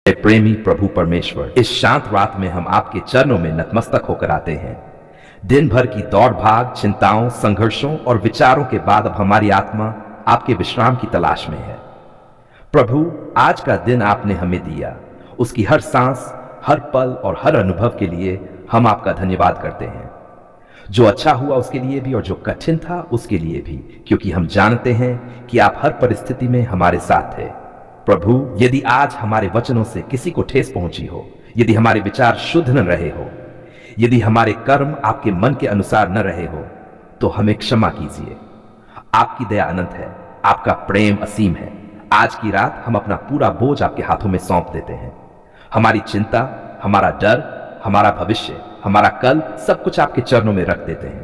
प्रेमी प्रभु परमेश्वर, इस शांत रात में हम आपके चरणों में नतमस्तक होकर आते हैं। दिन भर की दौड़ भाग, चिंताओं, संघर्षों और विचारों के बाद अब हमारी आत्मा आपके विश्राम की तलाश में है। प्रभु, आज का दिन आपने हमें दिया, उसकी हर सांस, हर पल और हर अनुभव के लिए हम आपका धन्यवाद करते हैं। जो अच्छा हुआ उसके लिए भी और जो कठिन था उसके लिए भी, क्योंकि हम जानते हैं कि आप हर परिस्थिति में हमारे साथ थे। प्रभु, यदि आज हमारे वचनों से किसी को ठेस पहुंची हो, यदि हमारे विचार शुद्ध न रहे हो, यदि हमारे कर्म आपके मन के अनुसार न रहे हो, तो हमें क्षमा कीजिए। आपकी दया अनंत है, आपका प्रेम असीम है। आज की रात हम अपना पूरा बोझ आपके हाथों में सौंप देते हैं। हमारी चिंता, हमारा डर, हमारा भविष्य, हमारा कल, सब कुछ आपके चरणों में रख देते हैं।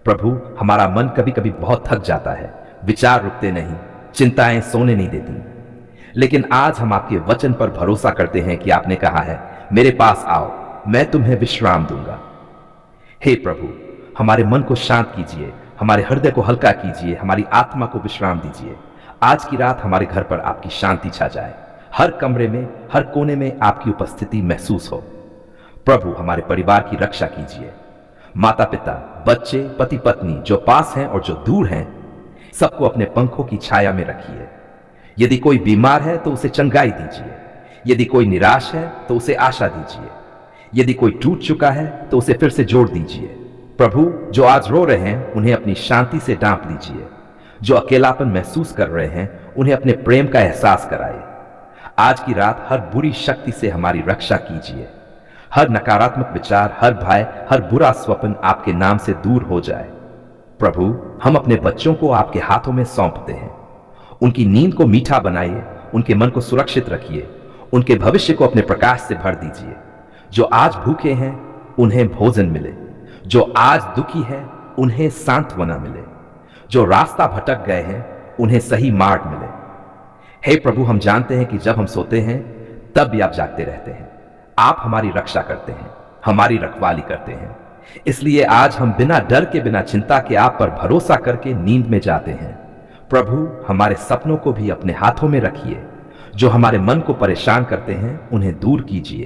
प्रभु, हमारा मन कभी कभी बहुत थक जाता है, विचार रुकते नहीं, चिंताएं सोने नहीं देती। लेकिन आज हम आपके वचन पर भरोसा करते हैं कि आपने कहा है, मेरे पास आओ, मैं तुम्हें विश्राम दूंगा। हे प्रभु, हमारे मन को शांत कीजिए, हमारे हृदय को हल्का कीजिए, हमारी आत्मा को विश्राम दीजिए। आज की रात हमारे घर पर आपकी शांति छा जाए, हर कमरे में, हर कोने में आपकी उपस्थिति महसूस हो। प्रभु, हमारे परिवार की रक्षा कीजिए। माता पिता, बच्चे, पति पत्नी, जो पास हैं और जो दूर हैं, सबको अपने पंखों की छाया में रखिए। यदि कोई बीमार है तो उसे चंगाई दीजिए, यदि कोई निराश है तो उसे आशा दीजिए, यदि कोई टूट चुका है तो उसे फिर से जोड़ दीजिए। प्रभु, जो आज रो रहे हैं उन्हें अपनी शांति से ढांप लीजिए। जो अकेलापन महसूस कर रहे हैं उन्हें अपने प्रेम का एहसास कराइए। आज की रात हर बुरी शक्ति से हमारी रक्षा कीजिए। हर नकारात्मक विचार, हर भय, हर बुरा स्वप्न आपके नाम से दूर हो जाए। प्रभु, हम अपने बच्चों को आपके हाथों में सौंपते हैं। उनकी नींद को मीठा बनाइए, उनके मन को सुरक्षित रखिए, उनके भविष्य को अपने प्रकाश से भर दीजिए। जो आज भूखे हैं उन्हें भोजन मिले, जो आज दुखी है उन्हें सांत्वना मिले, जो रास्ता भटक गए हैं उन्हें सही मार्ग मिले। हे प्रभु, हम जानते हैं कि जब हम सोते हैं तब भी आप जागते रहते हैं। आप हमारी रक्षा करते हैं, हमारी रखवाली करते हैं। इसलिए आज हम बिना डर के, बिना चिंता के आप पर भरोसा करके नींद में जाते हैं। प्रभु, हमारे सपनों को भी अपने हाथों में रखिए। जो हमारे मन को परेशान करते हैं उन्हें दूर कीजिए।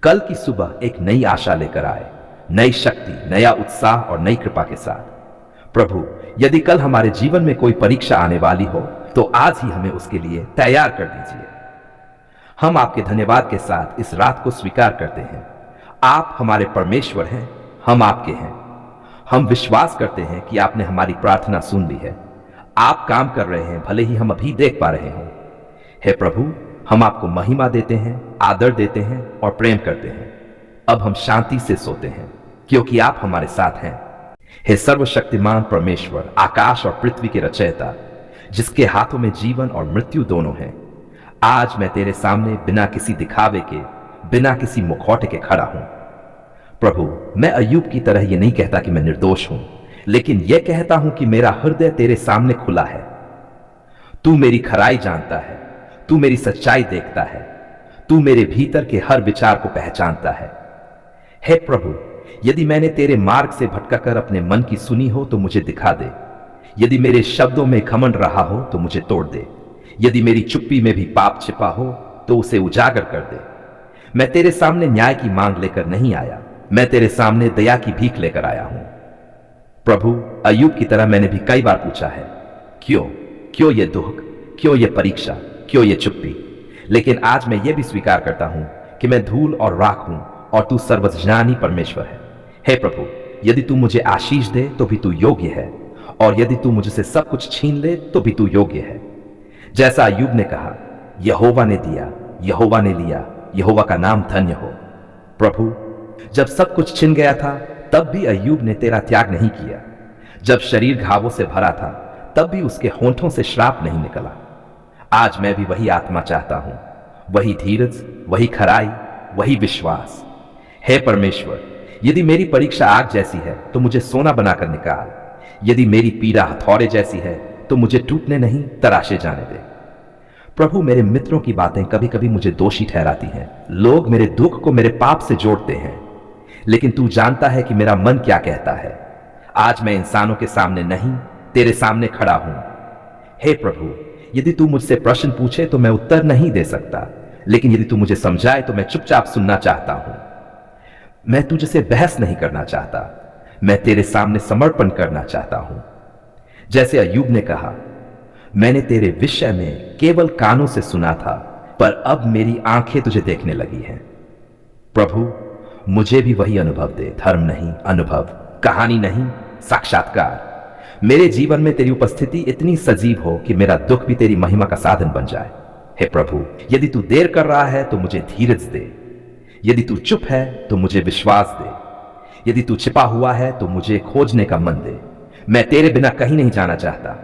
कल की सुबह एक नई आशा लेकर आए, नई शक्ति, नया उत्साह और नई कृपा के साथ। प्रभु, यदि कल हमारे जीवन में कोई परीक्षा आने वाली हो तो आज ही हमें उसके लिए तैयार कर दीजिए। हम आपके धन्यवाद के साथ इस रात को स्वीकार करते हैं। आप हमारे परमेश्वर हैं, हम आपके हैं। हम विश्वास करते हैं कि आपने हमारी प्रार्थना सुन ली है। आप काम कर रहे हैं, भले ही हम अभी देख पा रहे हों। हे प्रभु, हम आपको महिमा देते हैं, आदर देते हैं और प्रेम करते हैं। अब हम शांति से सोते हैं क्योंकि आप हमारे साथ हैं। हे सर्वशक्तिमान परमेश्वर, आकाश और पृथ्वी के रचयिता, जिसके हाथों में जीवन और मृत्यु दोनों हैं, आज मैं तेरे सामने बिना किसी दिखावे के, बिना किसी मुखौटे के खड़ा हूं। प्रभु, मैं अय्यूब की तरह यह नहीं कहता कि मैं निर्दोष हूं, लेकिन यह कहता हूं कि मेरा हृदय तेरे सामने खुला है। तू मेरी खराई जानता है, तू मेरी सच्चाई देखता है, तू मेरे भीतर के हर विचार को पहचानता है। हे प्रभु, यदि मैंने तेरे मार्ग से भटकाकर अपने मन की सुनी हो तो मुझे दिखा दे। यदि मेरे शब्दों में घमंड रहा हो तो मुझे तोड़ दे। यदि मेरी चुप्पी में भी पाप छिपा हो तो उसे उजागर कर दे। मैं तेरे सामने न्याय की मांग लेकर नहीं आया, मैं तेरे सामने दया की भीख लेकर आया हूं। प्रभु, अय्यूब की तरह मैंने भी कई बार पूछा है, क्यों ये दुख, क्यों ये परीक्षा, क्यों ये चुप्पी। लेकिन आज मैं ये भी स्वीकार करता हूं कि मैं धूल और राख हूं और तू सर्वज्ञानी परमेश्वर है। हे प्रभु, यदि तू मुझे आशीष दे तो भी तू योग्य है, और यदि तू मुझसे सब कुछ छीन ले तो भी तू योग्य है। जैसा अय्यूब ने कहा, यहोवा ने दिया, यहोवा ने लिया, यहोवा का नाम धन्य हो। प्रभु, जब सब कुछ छिन गया था तब भी अय्यूब ने तेरा त्याग नहीं किया। जब शरीर घावों से भरा था तब भी उसके होंठों से श्राप नहीं निकला। आज मैं भी वही आत्मा चाहता हूं, वही धीरज, वही खराई, वही विश्वास। हे परमेश्वर, यदि मेरी परीक्षा आग जैसी है तो मुझे सोना बनाकर निकाल। यदि मेरी पीड़ा हथौड़े जैसी है तो मुझे टूटने नहीं, तराशे जाने दे। प्रभु, मेरे मित्रों की बातें कभी कभी मुझे दोषी ठहराती हैं। लोग मेरे दुख को मेरे पाप से जोड़ते हैं, लेकिन तू जानता है कि मेरा मन क्या कहता है। आज मैं इंसानों के सामने नहीं, तेरे सामने खड़ा हूं। हे प्रभु, यदि तू मुझसे प्रश्न पूछे तो मैं उत्तर नहीं दे सकता, लेकिन यदि तू मुझे समझाए तो मैं चुपचाप सुनना चाहता हूं। मैं तुझसे बहस नहीं करना चाहता, मैं तेरे सामने समर्पण करना चाहता हूं। जैसे अय्यूब ने कहा, मैंने तेरे विषय में केवल कानों से सुना था, पर अब मेरी आंखें तुझे देखने लगी हैं। प्रभु, मुझे भी वही अनुभव दे, धर्म नहीं अनुभव, कहानी नहीं साक्षात्कार। मेरे जीवन में तेरी उपस्थिति इतनी सजीव हो कि मेरा दुख भी तेरी महिमा का साधन बन जाए। हे प्रभु, यदि तू देर कर रहा है तो मुझे धीरज दे, यदि तू चुप है तो मुझे विश्वास दे, यदि तू छिपा हुआ है तो मुझे खोजने का मन दे। मैं तेरे बिना कहीं नहीं जाना चाहता,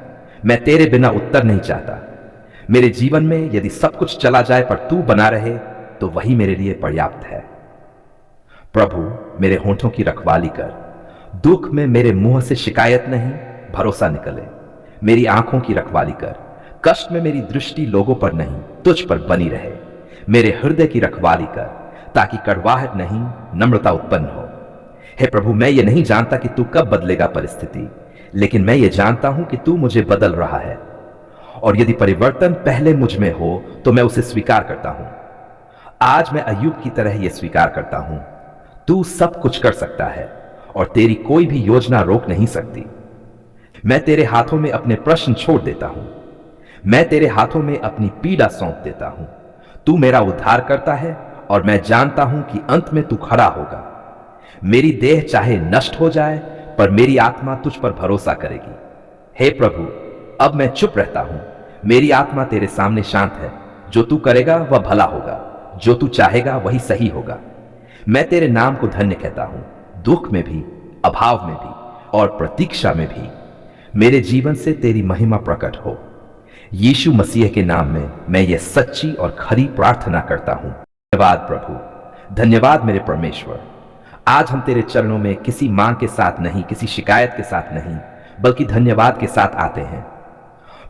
मैं तेरे बिना उत्तर नहीं चाहता। मेरे जीवन में यदि सब कुछ चला जाए पर तू बना रहे तो वही मेरे लिए पर्याप्त है। प्रभु, मेरे होंठों की रखवाली कर, दुख में मेरे मुंह से शिकायत नहीं भरोसा निकले। मेरी आंखों की रखवाली कर, कष्ट में मेरी दृष्टि लोगों पर नहीं तुझ पर बनी रहे। मेरे हृदय की रखवाली कर, ताकि कड़वाहट नहीं नम्रता उत्पन्न हो। हे प्रभु, मैं ये नहीं जानता कि तू कब बदलेगा परिस्थिति, लेकिन मैं ये जानता हूं कि तू मुझे बदल रहा है, और यदि परिवर्तन पहले मुझ में हो तो मैं उसे स्वीकार करता हूं। आज मैं अय्यूब की तरह यह स्वीकार करता हूं, तू सब कुछ कर सकता है और तेरी कोई भी योजना रोक नहीं सकती। मैं तेरे हाथों में अपने प्रश्न छोड़ देता हूं, मैं तेरे हाथों में अपनी पीड़ा सौंप देता हूं। तू मेरा उद्धार करता है और मैं जानता हूं कि अंत में तू खड़ा होगा। मेरी देह चाहे नष्ट हो जाए पर मेरी आत्मा तुझ पर भरोसा करेगी। हे प्रभु, अब मैं चुप रहता हूं, मेरी आत्मा तेरे सामने शांत है। जो तू करेगा वह भला होगा, जो तू चाहेगा वही सही होगा। मैं तेरे नाम को धन्य कहता हूं, दुख में भी, अभाव में भी और प्रतीक्षा में भी। मेरे जीवन से तेरी महिमा प्रकट हो। यीशु मसीह के नाम में मैं ये सच्ची और खरी प्रार्थना करता हूं। धन्यवाद प्रभु, धन्यवाद मेरे परमेश्वर। आज हम तेरे चरणों में किसी मांग के साथ नहीं, किसी शिकायत के साथ नहीं, बल्कि धन्यवाद के साथ आते हैं।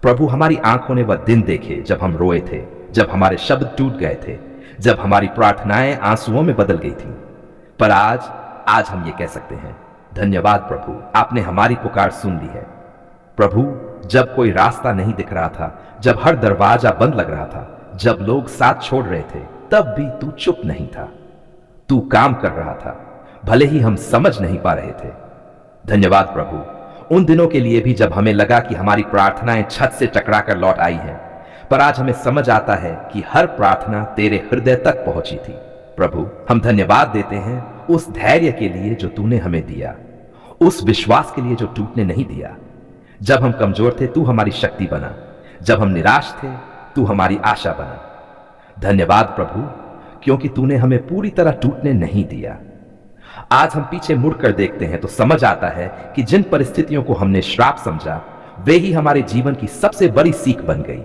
प्रभु, हमारी आंखों ने वह दिन देखे जब हम रोए थे, जब हमारे शब्द टूट गए थे, जब हमारी प्रार्थनाएं आंसुओं में बदल गई थी। पर आज हम ये कह सकते हैं, धन्यवाद प्रभु, आपने हमारी पुकार सुन ली है। प्रभु, जब कोई रास्ता नहीं दिख रहा था, जब हर दरवाजा बंद लग रहा था, जब लोग साथ छोड़ रहे थे, तब भी तू चुप नहीं था। तू काम कर रहा था, भले ही हम समझ नहीं पा रहे थे। धन्यवाद प्रभु, उन दिनों के लिए भी जब हमें लगा कि हमारी प्रार्थनाएं छत से टकराकर लौट आई हैं, पर आज हमें समझ आता है कि हर प्रार्थना तेरे हृदय तक पहुंची थी। प्रभु, हम धन्यवाद देते हैं उस धैर्य के लिए जो तूने हमें दिया, उस विश्वास के लिए जो टूटने नहीं दिया। जब हम कमजोर थे तू हमारी शक्ति बना, जब हम निराश थे तू हमारी आशा बना। धन्यवाद प्रभु, क्योंकि तूने हमें पूरी तरह टूटने नहीं दिया। आज हम पीछे मुड़कर देखते हैं तो समझ आता है कि जिन परिस्थितियों को हमने श्राप समझा, वे ही हमारे जीवन की सबसे बड़ी सीख बन गई।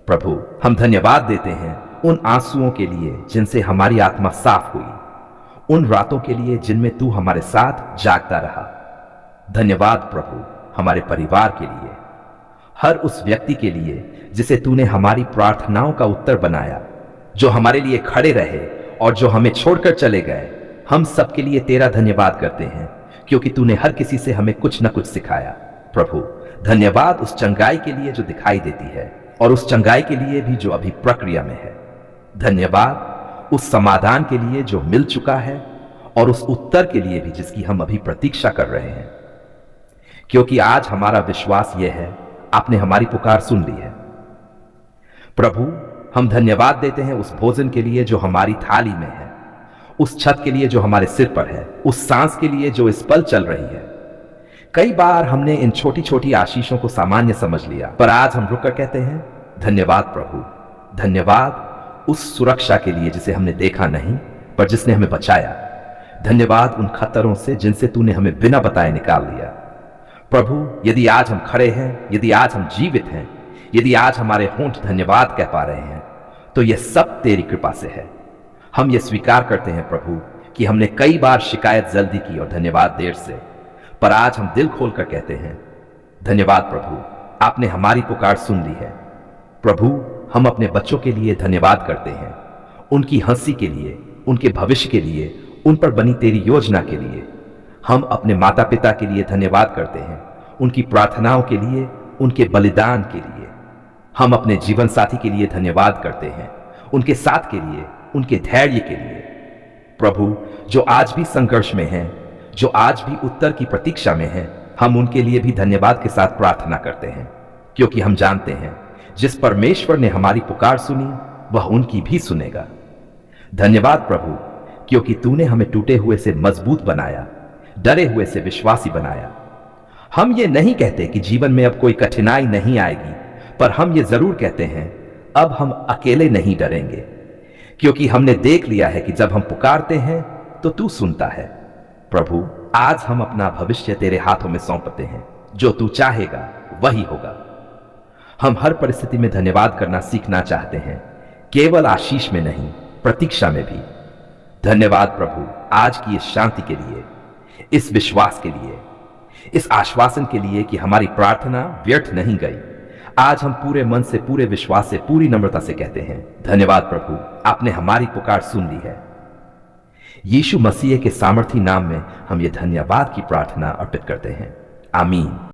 प्रभु, हम धन्यवाद देते हैं उन आंसुओं के लिए जिनसे हमारी आत्मा साफ हुई, उन रातों के लिए जिनमें तू हमारे साथ जागता रहा। धन्यवाद प्रभु, हमारे परिवार के लिए, हर उस व्यक्ति के लिए जिसे तूने हमारी प्रार्थनाओं का उत्तर बनाया, जो हमारे लिए खड़े रहे और जो हमें छोड़कर चले गए। हम सबके लिए तेरा धन्यवाद करते हैं, क्योंकि तूने हर किसी से हमें कुछ न कुछ सिखाया। प्रभु, धन्यवाद उस चंगाई के लिए जो दिखाई देती है और उस चंगाई के लिए भी जो अभी प्रक्रिया में है। धन्यवाद उस समाधान के लिए जो मिल चुका है और उस उत्तर के लिए भी जिसकी हम अभी प्रतीक्षा कर रहे हैं, क्योंकि आज हमारा विश्वास यह है, आपने हमारी पुकार सुन ली है। प्रभु, हम धन्यवाद देते हैं उस भोजन के लिए जो हमारी थाली में है, उस छत के लिए जो हमारे सिर पर है, उस सांस के लिए जो इस पल चल रही है। कई बार हमने इन छोटी छोटी आशीषों को सामान्य समझ लिया, पर आज हम रुककर कहते हैं, धन्यवाद प्रभु। धन्यवाद उस सुरक्षा के लिए जिसे हमने देखा नहीं पर जिसने हमें बचाया। धन्यवाद उन खतरों से जिनसे तूने हमें बिना बताए निकाल लिया। प्रभु, यदि आज हम खड़े हैं, यदि आज हम जीवित हैं, यदि आज हमारे होंठ धन्यवाद कह पा रहे हैं, तो यह सब तेरी कृपा से है। हम यह स्वीकार करते हैं प्रभु कि हमने कई बार शिकायत जल्दी की और धन्यवाद देर से, पर आज हम दिल खोलकर कहते हैं, धन्यवाद प्रभु, आपने हमारी पुकार सुन ली है। प्रभु, हम अपने बच्चों के लिए धन्यवाद करते हैं, उनकी हंसी के लिए, उनके भविष्य के लिए, उन पर बनी तेरी योजना के लिए। हम अपने माता पिता के लिए धन्यवाद करते हैं, उनकी प्रार्थनाओं के लिए, उनके बलिदान के लिए। हम अपने जीवन साथी के लिए धन्यवाद करते हैं, उनके साथ के लिए, उनके धैर्य के लिए। प्रभु, जो आज भी संघर्ष में हैं, जो आज भी उत्तर की प्रतीक्षा में हैं, हम उनके लिए भी धन्यवाद के साथ प्रार्थना करते हैं, क्योंकि हम जानते हैं जिस परमेश्वर ने हमारी पुकार सुनी वह उनकी भी सुनेगा। धन्यवाद प्रभु, क्योंकि तूने हमें टूटे हुए से मजबूत बनाया, डरे हुए से विश्वासी बनाया। हम ये नहीं कहते कि जीवन में अब कोई कठिनाई नहीं आएगी, पर हम ये जरूर कहते हैं अब हम अकेले नहीं डरेंगे, क्योंकि हमने देख लिया है कि जब हम पुकारते हैं तो तू सुनता है। प्रभु, आज हम अपना भविष्य तेरे हाथों में सौंपते हैं। जो तू चाहेगा वही होगा। हम हर परिस्थिति में धन्यवाद करना सीखना चाहते हैं, केवल आशीष में नहीं, प्रतीक्षा में भी। धन्यवाद प्रभु, आज की इस शांति के लिए, इस विश्वास के लिए, इस आश्वासन के लिए कि हमारी प्रार्थना व्यर्थ नहीं गई। आज हम पूरे मन से, पूरे विश्वास से, पूरी नम्रता से कहते हैं धन्यवाद प्रभु, आपने हमारी पुकार सुन ली है। यीशु मसीह के सामर्थी नाम में हम ये धन्यवाद की प्रार्थना अर्पित करते हैं। आमीन।